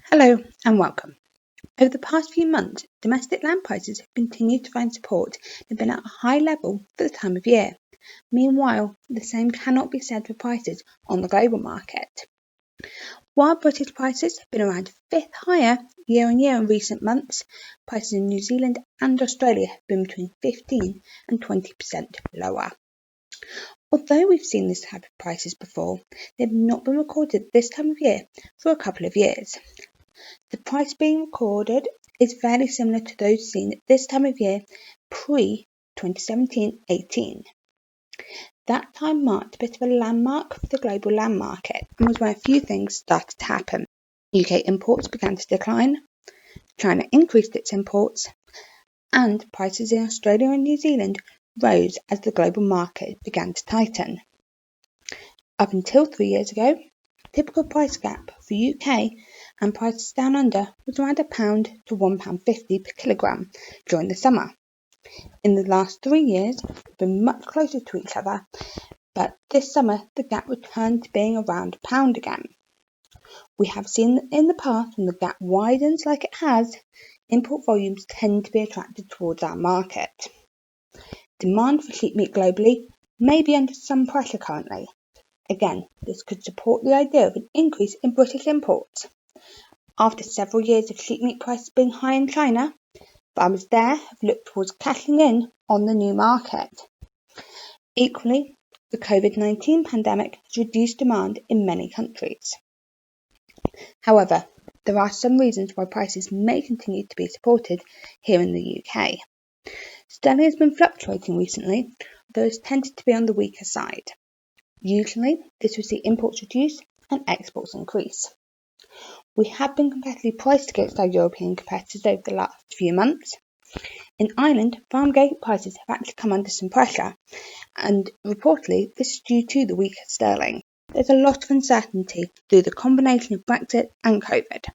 Hello and welcome. Over the past few months, domestic land prices have continued to find support and have been at a high level for the time of year. Meanwhile, the same cannot be said for prices on the global market. While British prices have been around a fifth higher year on year in recent months, prices in New Zealand and Australia have been between 15 and 20% lower. Although we've seen this type of prices before, they have not been recorded this time of year for a couple of years. The price being recorded is fairly similar to those seen at this time of year pre-2017-18. That time marked a bit of a landmark for the global land market and was where a few things started to happen. UK imports began to decline, China increased its imports, and prices in Australia and New Zealand rose as the global market began to tighten. Up until 3 years ago, typical price gap for UK and prices down under was around £1 to £1.50 per kilogram during the summer. In the last 3 years, they've been much closer to each other, but this summer the gap returned to being around £1 again. We have seen in the past when the gap widens like it has, import volumes tend to be attracted towards our market. Demand for sheep meat globally may be under some pressure currently. Again, this could support the idea of an increase in British imports. After several years of sheep meat prices being high in China, farmers there have looked towards cashing in on the new market. Equally, the COVID-19 pandemic has reduced demand in many countries. However, there are some reasons why prices may continue to be supported here in the UK. Sterling has been fluctuating recently, though it's tended to be on the weaker side. Usually, this will see imports reduce and exports increase. We have been competitively priced against our European competitors over the last few months. In Ireland, Farmgate prices have actually come under some pressure, and reportedly this is due to the weaker sterling. There's a lot of uncertainty through the combination of Brexit and COVID.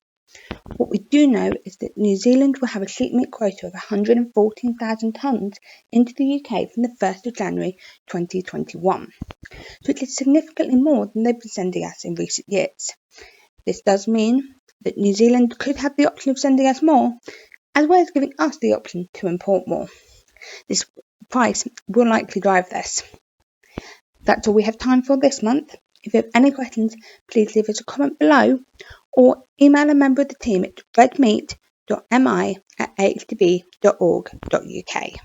What we do know is that New Zealand will have a sheep meat quota of 114,000 tonnes into the UK from the 1st of January 2021, which is significantly more than they've been sending us in recent years. This does mean that New Zealand could have the option of sending us more, as well as giving us the option to import more. This price will likely drive this. That's all we have time for this month. If you have any questions, please leave us a comment below or email a member of the team at redmeat.mi@ahdb.org.uk.